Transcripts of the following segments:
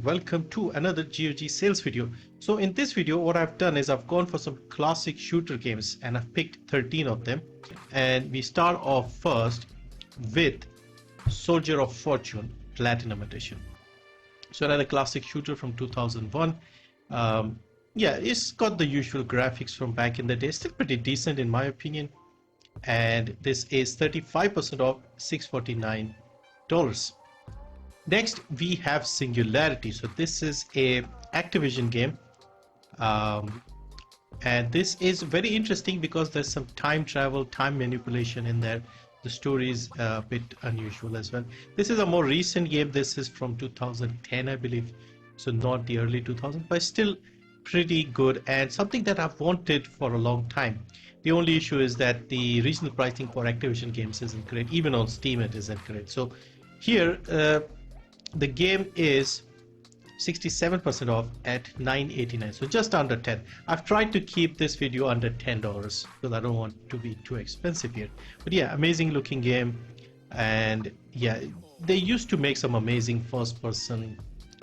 welcome to another GOG sales video. So in this video what I've done is I've gone for some classic shooter games and I've picked 13 of them, and we start off first with Soldier of Fortune Platinum Edition. So another classic shooter from 2001. Yeah, it's got the usual graphics from back in the day, still pretty decent in my opinion, and this is 35% off, $649. Next we have Singularity. So this is a Activision game, and this is very interesting because there's some time travel, time manipulation in there. The story is a bit unusual as well. This is a more recent game. This is from 2010 I believe, so not the early 2000s, but still pretty good and something that I've wanted for a long time. The only issue is that the regional pricing for Activision games isn't great. Even on Steam it isn't great. So here the game is 67% off at $9.89, so just under 10. I've tried to keep this video under $10 because I don't want to be too expensive here. But yeah, amazing looking game, and yeah, they used to make some amazing first person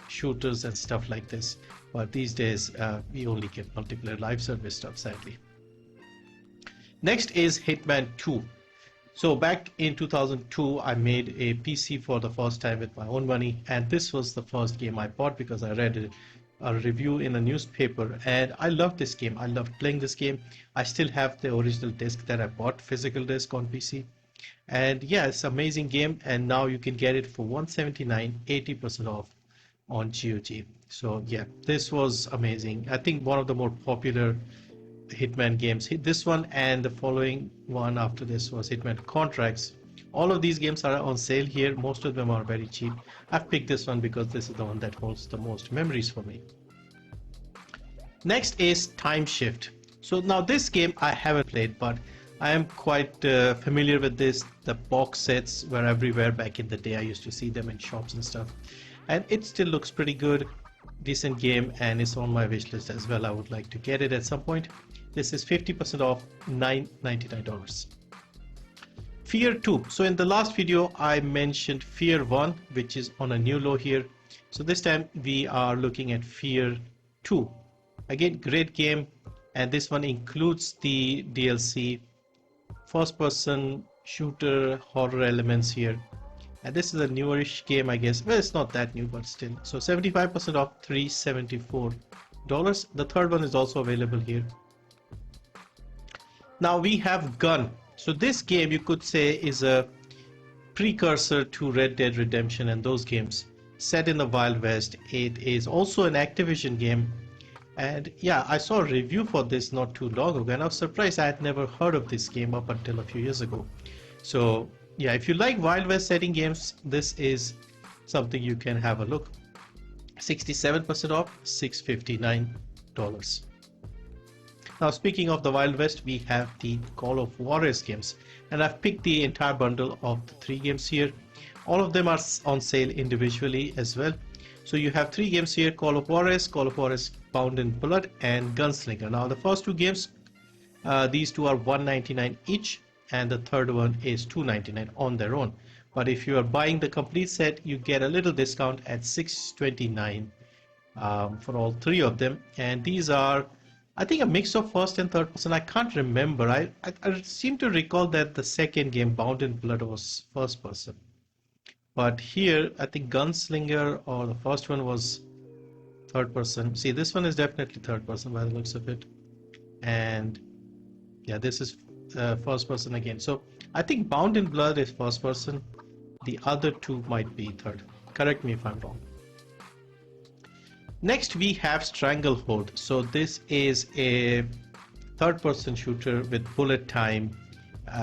shooters and stuff like this, but these days we only get multiplayer live service stuff, sadly. Next is Hitman 2. So back in 2002 I made a PC for the first time with my own money, and this was the first game I bought because I read a review in a newspaper and I loved this game. I loved playing this game. I still have the original disc that I bought, physical disc on PC, and yeah, it's an amazing game, and now you can get it for $179, 80% off on GOG. So yeah, this was amazing. I think one of the more popular Hitman games. This one and the following one after this was Hitman Contracts. All of these games are on sale here. Most of them are very cheap. I've picked this one because this is the one that holds the most memories for me. Next is Timeshift. So now this game I haven't played, but I am quite familiar with this. The box sets were everywhere back in the day. I used to see them in shops and stuff, and it still looks pretty good. Decent game, and it's on my wish list as well. I would like to get it at some point. This is 50% off, $9.99. Fear 2. So in the last video I mentioned Fear 1, which is on a new low here. So this time we are looking at Fear 2. Again, great game, and this one includes the DLC, first person shooter, horror elements here. And this is a newerish game, I guess. Well, it's not that new, but still. So 75% off, $374. The third one is also available here. Now we have Gun. So this game you could say is a precursor to Red Dead Redemption and those games, set in the Wild West. It is also an Activision game, and yeah, I saw a review for this not too long ago, and I was surprised. I had never heard of this game up until a few years ago. So yeah, if you like Wild West setting games, this is something you can have a look. 67% off, $659. Now speaking of the Wild West, we have the Call of Juarez games, and I've picked the entire bundle of the 3 games here. All of them are on sale individually as well. So you have 3 games here: Call of Juarez Bound in Blood, and Gunslinger. Now the first 2 games, these 2 are $199 each, and the third one is $299 on their own. But if you are buying the complete set, you get a little discount at $629 for all 3 of them. And these are, I think, a mix of first and third person. I can't remember. I seem to recall that the second game, Bound in Blood, was first person, but here I think Gunslinger or the first one was third person. See, this one is definitely third person by the looks of it, and yeah, this is first person again. So I think Bound in Blood is first person. The other 2 might be third. Correct me if I'm wrong. Next we have Stranglehold. So this is a third person shooter with bullet time.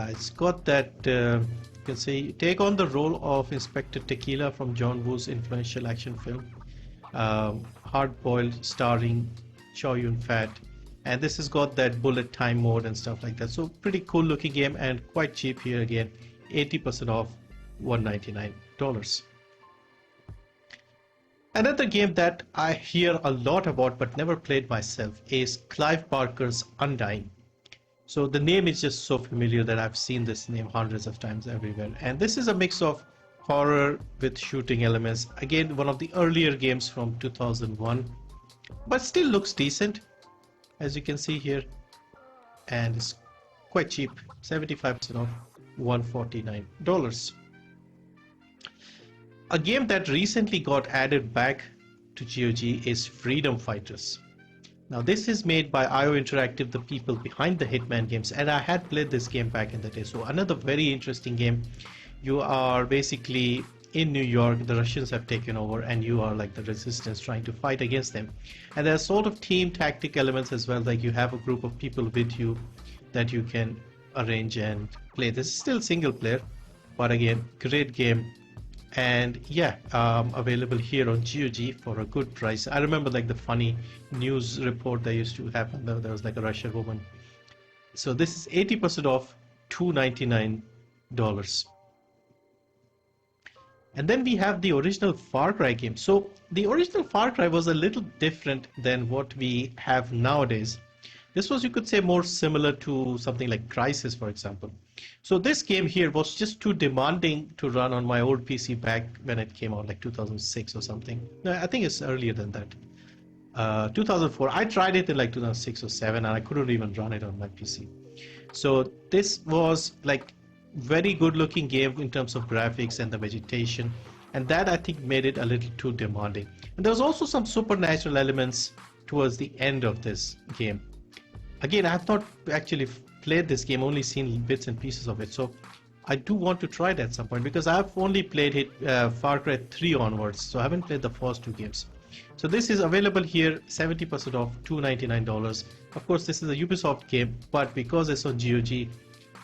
It's got that you can say take on the role of Inspector Tequila from John Woo's influential action film Hard Boiled, starring Chow Yun-fat, and this has got that bullet time mode and stuff like that. So pretty cool looking game and quite cheap here again, 80% off, $199. Another game that I hear a lot about but never played myself is Clive Barker's Undying. So the name is just so familiar that I've seen this name hundreds of times everywhere, and this is a mix of horror with shooting elements. Again, one of the earlier games from 2001, but still looks decent, as you can see here, and it's quite cheap, 75% off, $149. A game that recently got added back to GOG is Freedom Fighters. Now this is made by IO Interactive, the people behind the Hitman games, and I had played this game back in the day. So another very interesting game. You are basically in New York, the Russians have taken over, and you are like the resistance trying to fight against them. And there's sort of team tactic elements as well, like you have a group of people with you that you can arrange and play. This is still single player, but again, great game. And yeah, available here on GOG for a good price. I remember like the funny news report that used to happen. There was like a Russian woman. So this is 80% off, $299. And then we have the original Far Cry game. So the original Far Cry was a little different than what we have nowadays. This was, you could say, more similar to something like Crysis, for example. So this game here was just too demanding to run on my old PC back when it came out, like 2006 or something. No, I think it's earlier than that. 2004. I tried it in like 2006 or 7, and I couldn't even run it on my PC. So this was like very good looking game in terms of graphics and the vegetation, and that I think made it a little too demanding. And there was also some supernatural elements towards the end of this game. Again, I have not actually played this game, only seen bits and pieces of it, so I do want to try it at some point, because I've only played Far Cry 3 onwards, so I haven't played the first two games. So this is available here, 70% off, $299. Of course, this is a Ubisoft game, but because it's on GOG,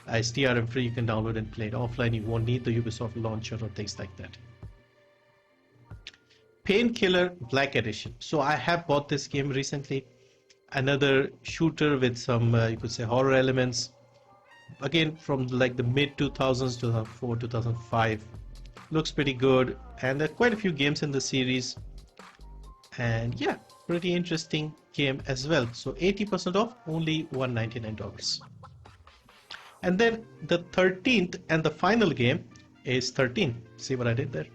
it's DRM free, you can download and play it offline. You won't need the Ubisoft launcher or things like that. Painkiller Black Edition. So I have bought this game recently. Another shooter with some, you could say, horror elements. Again, from like the mid 2000s, 2004, 2005. Looks pretty good, and there are quite a few games in the series. And yeah, pretty interesting game as well. So 80% off, only $199. And then the 13th and the final game is 13. See what I did there?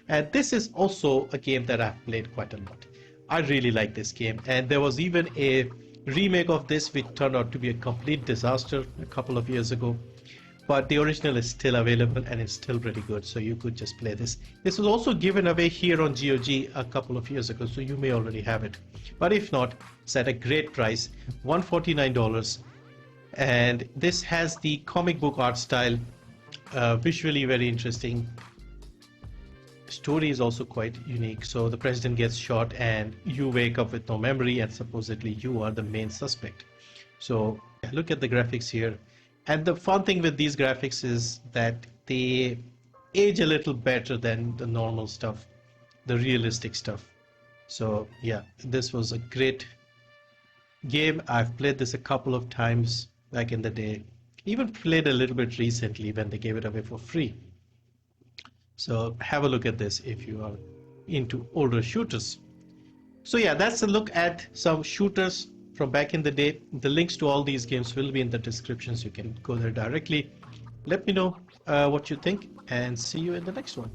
And this is also a game that I've played quite a lot. I really like this game, and there was even a remake of this which turned out to be a complete disaster a couple of years ago. But the original is still available, and it's still pretty good, so you could just play this. This was also given away here on GOG a couple of years ago, so you may already have it. But if not, it's at a great price, $149. And this has the comic book art style, visually very interesting. Story is also quite unique. So the president gets shot and you wake up with no memory, and supposedly you are the main suspect. So look at the graphics here, and the fun thing with these graphics is that they age a little better than the normal stuff, the realistic stuff. So yeah, this was a great game. I've played this a couple of times back in the day, even played a little bit recently when they gave it away for free. So have a look at this if you are into older shooters. So yeah, that's a look at some shooters from back in the day. The links to all these games will be in the description, so you can go there directly. Let me know what you think, and see you in the next one.